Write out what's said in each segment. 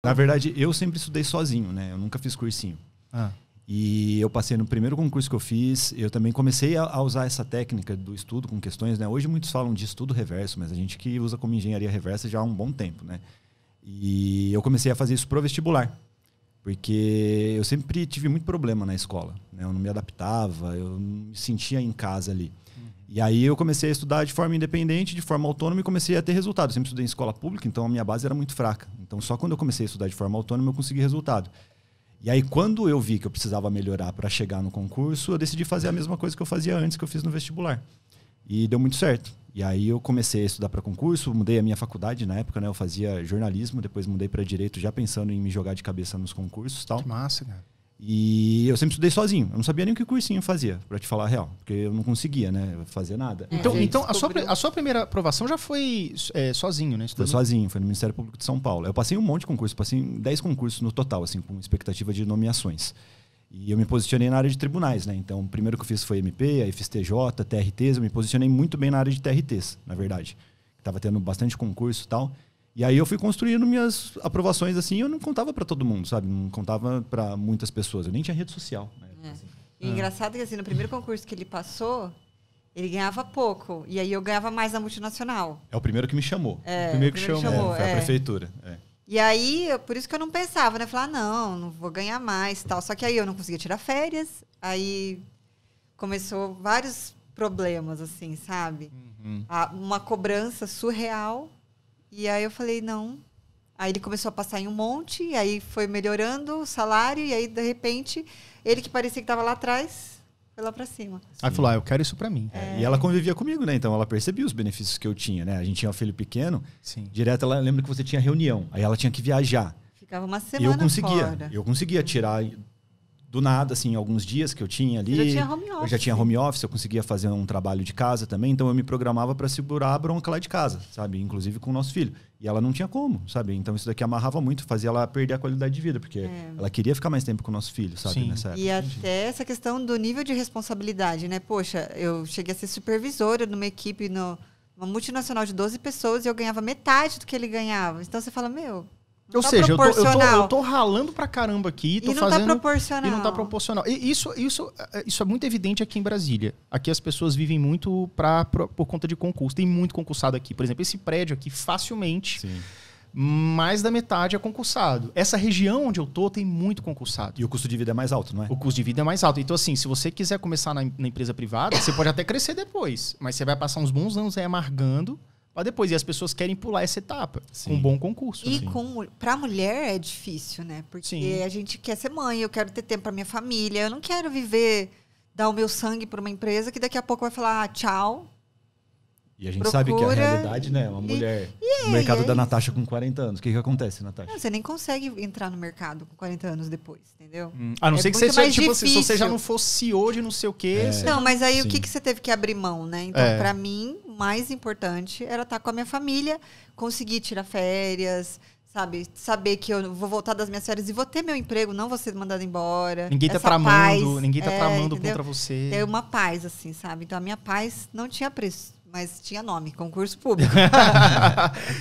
Na verdade, eu sempre estudei sozinho, né? Eu nunca fiz cursinho. E eu passei no primeiro concurso que eu fiz. Eu também comecei a usar essa técnica do estudo com questões, né? Hoje muitos falam de estudo reverso, mas a gente que usa como engenharia reversa já há um bom tempo, né? E eu comecei a fazer isso pro vestibular. Porque eu sempre tive muito problema na escola, né? Eu não me adaptava, eu não me sentia em casa ali. E aí eu comecei a estudar de forma independente, de forma autônoma e comecei a ter resultado. Eu sempre estudei em escola pública, então a minha base era muito fraca. Então só quando eu comecei a estudar de forma autônoma eu consegui resultado. E aí quando eu vi que eu precisava melhorar para chegar no concurso, eu decidi fazer a mesma coisa que eu fazia antes, que eu fiz no vestibular. E deu muito certo. E aí eu comecei a estudar para concurso, mudei a minha faculdade na época, né? Eu fazia jornalismo, depois mudei para direito já pensando em me jogar de cabeça nos concursos e tal. Que massa, cara. E eu sempre estudei sozinho. Eu não sabia nem o que cursinho fazia, pra te falar a real. Porque eu não conseguia, né, fazer nada. Então a sua primeira aprovação já foi sozinho, né? Foi sozinho, foi no Ministério Público de São Paulo. Eu passei um monte de concurso, passei 10 concursos no total, assim, com expectativa de nomeações. E eu me posicionei na área de tribunais, né? Então, o primeiro que eu fiz foi MP, aí fiz TJ, TRTs. Eu me posicionei muito bem na área de TRTs, na verdade. Tava tendo bastante concurso e tal. E aí eu fui construindo minhas aprovações assim, eu não contava para todo mundo, sabe? Não contava para muitas pessoas. Eu nem tinha rede social. Né? Assim. E engraçado que assim, no primeiro concurso que ele passou, ele ganhava pouco. E aí eu ganhava mais na multinacional. É o primeiro que me chamou. O primeiro que chamou. Foi a prefeitura. E aí, por isso que eu não pensava, né? Falar, não vou ganhar mais tal. Só que aí eu não conseguia tirar férias. Aí começou vários problemas, assim, sabe? Uma cobrança surreal. E aí eu falei, não. Aí ele começou a passar em um monte, e aí foi melhorando o salário, e aí, de repente, ele que parecia que estava lá atrás, foi lá pra cima. Aí falou, eu quero isso pra mim. E ela convivia comigo, né? Então ela percebia os benefícios que eu tinha, né? A gente tinha um filho pequeno, direto ela lembra que você tinha reunião, aí ela tinha que viajar. Ficava uma semana fora. Eu conseguia tirar do nada, assim, alguns dias que eu tinha ali. Eu já tinha home office. Eu já tinha home office, eu conseguia fazer um trabalho de casa também, então eu me programava para segurar a bronca lá de casa, sabe? Inclusive com o nosso filho. E ela não tinha como, sabe? Então isso daqui amarrava muito, fazia ela perder a qualidade de vida, porque ela queria ficar mais tempo com o nosso filho, sabe? Nessa época. E até essa questão do nível de responsabilidade, né? Poxa, eu cheguei a ser supervisora numa equipe, numa multinacional de 12 pessoas, e eu ganhava metade do que ele ganhava. Então você fala, ou seja, eu tô ralando pra caramba aqui. Tô e não fazendo, tá proporcional. E não tá proporcional. E isso é muito evidente aqui em Brasília. Aqui as pessoas vivem muito por conta de concurso. Tem muito concursado aqui. Por exemplo, esse prédio aqui, facilmente, mais da metade é concursado. Essa região onde eu tô tem muito concursado. E o custo de vida é mais alto, não é? O custo de vida é mais alto. Então, assim, se você quiser começar na empresa privada, você pode até crescer depois. Mas você vai passar uns bons anos aí amargando para depois. E as pessoas querem pular essa etapa com um bom concurso. E para a mulher é difícil, né? Porque a gente quer ser mãe, eu quero ter tempo para minha família. Eu não quero dar o meu sangue para uma empresa que daqui a pouco vai falar tchau. E a gente sabe que a realidade, né? Uma mulher no mercado da Natasha com 40 anos. O que acontece, Natasha? Não, você nem consegue entrar no mercado com 40 anos depois, entendeu? A não ser que você, tipo, se você já não fosse CEO de não sei o quê. Não, mas aí o que você teve que abrir mão, né? Então, para mim, o mais importante era estar com a minha família, conseguir tirar férias, sabe? Saber que eu vou voltar das minhas férias e vou ter meu emprego, não vou ser mandada embora. Ninguém tá tramando contra você. Ter uma paz, assim, sabe? Então, a minha paz não tinha preço. Mas tinha nome, concurso público.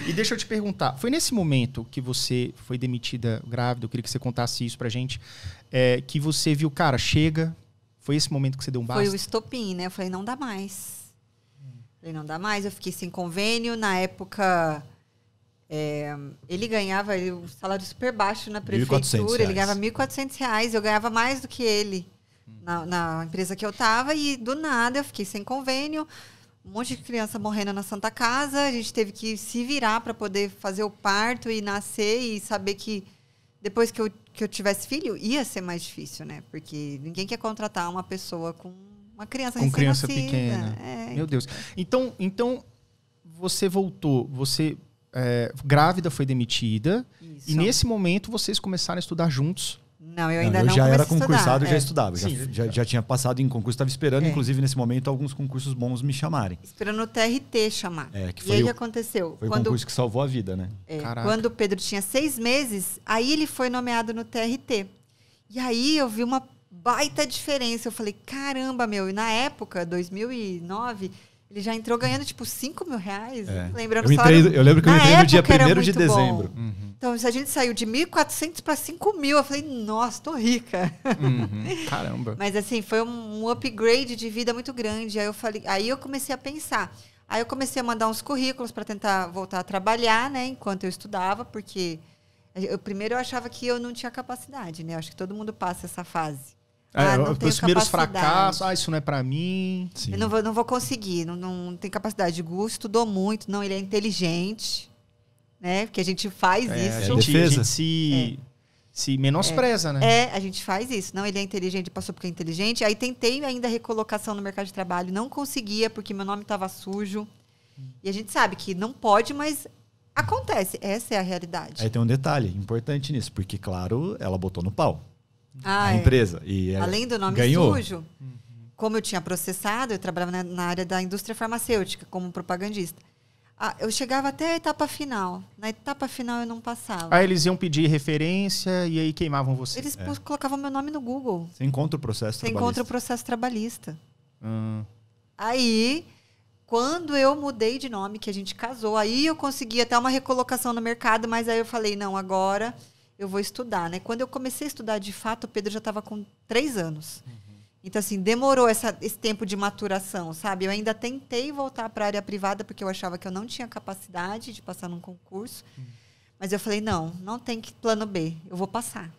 E deixa eu te perguntar, foi nesse momento que você foi demitida grávida, eu queria que você contasse isso pra gente, que você viu, cara, chega, foi esse momento que você deu um basta? Foi o estopim, né? Eu falei, não dá mais. Eu fiquei sem convênio, na época... ele ganhava o salário super baixo na prefeitura, ele ganhava R$1.400, eu ganhava mais do que ele na empresa que eu tava, e do nada eu fiquei sem convênio. Um monte de criança morrendo na Santa Casa, a gente teve que se virar para poder fazer o parto e nascer e saber que depois que eu tivesse filho ia ser mais difícil, né? Porque ninguém quer contratar uma pessoa com uma criança recém-nascida. Com criança pequena. Meu Deus. Então você voltou, grávida, foi demitida, e nesse momento vocês começaram a estudar juntos. Não, eu ainda não já era concursado, já estudava. Já tinha passado em concurso, estava esperando, inclusive, nesse momento, alguns concursos bons me chamarem. Esperando o TRT chamar. E aí o que aconteceu? Foi o concurso que salvou a vida, né? Quando o Pedro tinha 6 meses, aí ele foi nomeado no TRT. E aí eu vi uma baita diferença. Eu falei, caramba, e na época, 2009, Ele já entrou ganhando, tipo, R$5.000. Lembrando eu lembro que eu entrei no dia 1º de dezembro. Então, se a gente saiu de 1.400 para 5.000, eu falei, nossa, tô rica. Caramba. Mas, assim, foi um upgrade de vida muito grande. Aí eu comecei a pensar. Aí eu comecei a mandar uns currículos para tentar voltar a trabalhar, né? Enquanto eu estudava, porque primeiro eu achava que eu não tinha capacidade, né? Eu acho que todo mundo passa essa fase. Os primeiros fracassos, isso não é pra mim. Sim. Eu não vou conseguir, não tem capacidade. Gu estudou muito, não, ele é inteligente, né? Porque a gente faz isso. A gente se menospreza, né? A gente faz isso. Não, ele é inteligente, passou porque é inteligente. Aí tentei ainda recolocação no mercado de trabalho, não conseguia porque meu nome estava sujo. E a gente sabe que não pode, mas acontece. Essa é a realidade. Aí tem um detalhe importante nisso, porque, claro, ela botou no pau. A empresa. E além do nome ganhou. sujo, como eu tinha processado, eu trabalhava na área da indústria farmacêutica, como propagandista. Eu chegava até a etapa final. Na etapa final eu não passava. Aí eles iam pedir referência e aí queimavam você. Eles colocavam meu nome no Google. Você encontra o processo trabalhista. Você encontra o processo trabalhista. Aí, quando eu mudei de nome, que a gente casou, aí eu consegui até uma recolocação no mercado, mas aí eu falei, não, agora eu vou estudar, né? Quando eu comecei a estudar de fato, o Pedro já estava com 3 anos. Então, assim, demorou esse tempo de maturação, sabe? Eu ainda tentei voltar para a área privada, porque eu achava que eu não tinha capacidade de passar num concurso. Mas eu falei, não tem plano B, eu vou passar.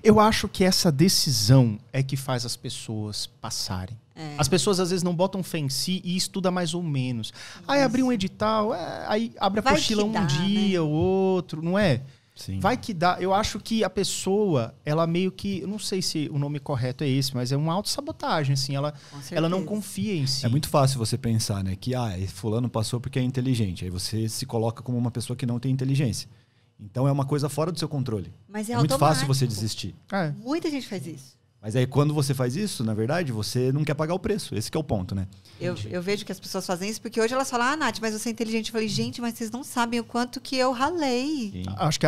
Eu acho que essa decisão é que faz as pessoas passarem. As pessoas, às vezes, não botam fé em si e estudam mais ou menos. Aí abre um edital, aí abre a apostila um dia, o outro, não é? Sim. Vai que dá. Eu acho que a pessoa, ela meio que... Eu não sei se o nome correto é esse, mas é uma autossabotagem, assim. Ela não confia em si. É muito fácil você pensar, né? Que fulano passou porque é inteligente. Aí você se coloca como uma pessoa que não tem inteligência. Então é uma coisa fora do seu controle. Mas é muito fácil você desistir. Muita gente faz isso. Mas aí quando você faz isso, na verdade, você não quer pagar o preço. Esse que é o ponto, né? Eu vejo que as pessoas fazem isso porque hoje elas falam, Nath, mas você é inteligente. Eu falei, gente, mas vocês não sabem o quanto que eu ralei. Acho que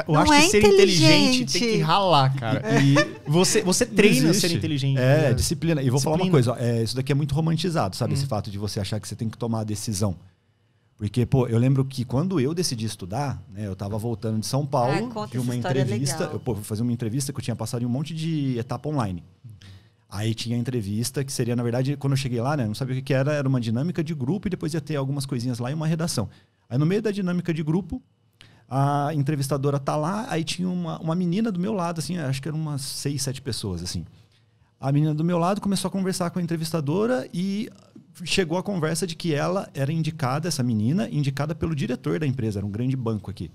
ser inteligente tem que ralar, cara. E você treina ser inteligente. Disciplina. E vou falar uma coisa, isso daqui é muito romantizado, sabe? Esse fato de você achar que você tem que tomar a decisão. Porque, eu lembro que quando eu decidi estudar, né, eu estava voltando de São Paulo, de uma entrevista. Eu fui fazer uma entrevista que eu tinha passado em um monte de etapa online. Aí tinha a entrevista, que seria, na verdade, quando eu cheguei lá, né, não sabia o que era uma dinâmica de grupo e depois ia ter algumas coisinhas lá e uma redação. Aí no meio da dinâmica de grupo, a entrevistadora tá lá, aí tinha uma menina do meu lado, assim, acho que eram umas 6, 7 pessoas, assim. A menina do meu lado começou a conversar com a entrevistadora e chegou a conversa de que ela era indicada, essa menina, indicada pelo diretor da empresa, era um grande banco aqui.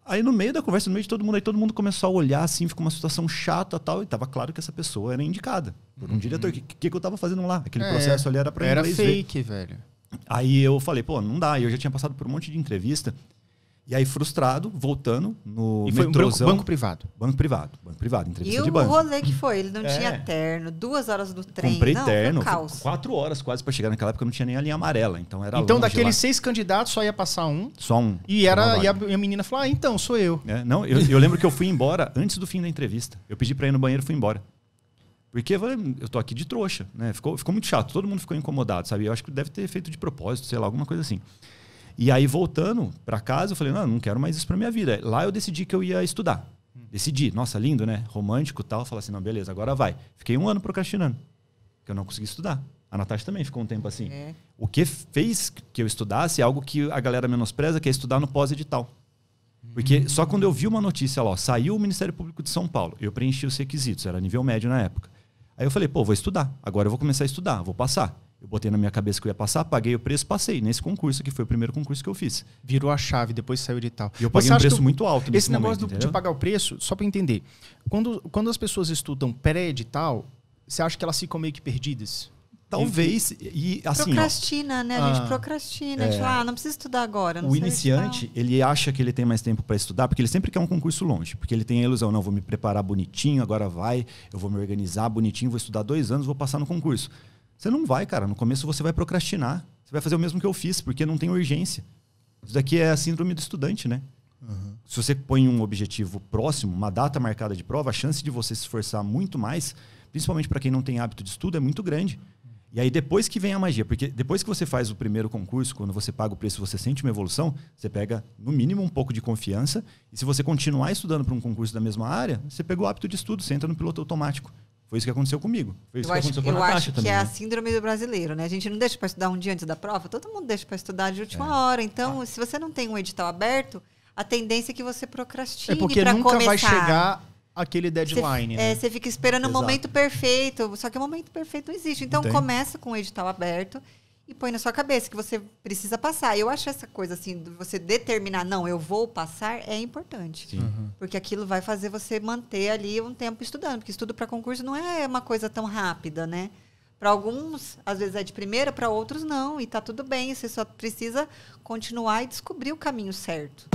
Aí no meio da conversa, no meio de todo mundo, aí todo mundo começou a olhar assim, ficou uma situação chata e tal, e tava claro que essa pessoa era indicada por um diretor. O que eu tava fazendo lá? Aquele processo ali era pra inglês ver. Era fake, velho. Aí eu falei, não dá. E eu já tinha passado por um monte de entrevista. E aí, frustrado, voltando no metrôzão. Banco privado. Banco privado, entrevista de banco. E o rolê que foi? Ele não tinha terno, 2 horas do trem. Comprei terno, 4 horas quase para chegar naquela época, não tinha nem a linha amarela, então era Então, daqueles 6 candidatos, só ia passar um? Só um. E a menina falou, então, sou eu. Eu lembro que eu fui embora antes do fim da entrevista. Eu pedi para ir no banheiro e fui embora. Porque eu tô aqui de trouxa, né? Ficou muito chato, todo mundo ficou incomodado, sabe? Eu acho que deve ter feito de propósito, sei lá, alguma coisa assim. E aí, voltando para casa, eu falei, não quero mais isso para minha vida. Lá eu decidi que eu ia estudar. Decidi. Nossa, lindo, né? Romântico e tal. Falei assim, não, beleza, agora vai. Fiquei 1 ano procrastinando, porque eu não consegui estudar. A Natasha também ficou um tempo assim. O que fez que eu estudasse é algo que a galera menospreza, que é estudar no pós-edital. Porque só quando eu vi uma notícia lá, saiu o Ministério Público de São Paulo, eu preenchi os requisitos, era nível médio na época. Aí eu falei, vou estudar. Agora eu vou começar a estudar, vou passar. Eu botei na minha cabeça que eu ia passar, paguei o preço, passei nesse concurso, que foi o primeiro concurso que eu fiz. Virou a chave, depois saiu de tal. E eu paguei um preço muito alto nesse momento. Esse negócio de pagar o preço, só para entender. Quando as pessoas estudam pré-edital, você acha que elas ficam meio que perdidas? Talvez. E, assim, procrastina, né? A gente procrastina. A gente fala, não precisa estudar agora. O iniciante, ele acha que ele tem mais tempo para estudar, porque ele sempre quer um concurso longe. Porque ele tem a ilusão, vou me preparar bonitinho, agora eu vou me organizar bonitinho, vou estudar 2 anos, vou passar no concurso. Você não vai, cara. No começo você vai procrastinar. Você vai fazer o mesmo que eu fiz, porque não tem urgência. Isso daqui é a síndrome do estudante, né? Se você põe um objetivo próximo, uma data marcada de prova, a chance de você se esforçar muito mais, principalmente para quem não tem hábito de estudo, é muito grande. E aí depois que vem a magia, porque depois que você faz o primeiro concurso, quando você paga o preço, você sente uma evolução, você pega no mínimo um pouco de confiança, e se você continuar estudando para um concurso da mesma área, você pegou o hábito de estudo, você entra no piloto automático. Foi isso que aconteceu comigo. Foi isso que aconteceu com a Natasha também. Eu acho que é a síndrome do brasileiro, né? A gente não deixa para estudar um dia antes da prova, todo mundo deixa para estudar de última hora. Então, se você não tem um edital aberto, a tendência é que você procrastine para começar. É porque nunca vai chegar aquele deadline, né? Você fica esperando o momento perfeito, só que o momento perfeito não existe. Então, começa com o edital aberto e põe na sua cabeça que você precisa passar. Eu acho essa coisa assim, de você determinar, não, eu vou passar, é importante. Porque aquilo vai fazer você manter ali um tempo estudando. Porque estudo para concurso não é uma coisa tão rápida, né? Para alguns, às vezes é de primeira, para outros não. E tá tudo bem, você só precisa continuar e descobrir o caminho certo.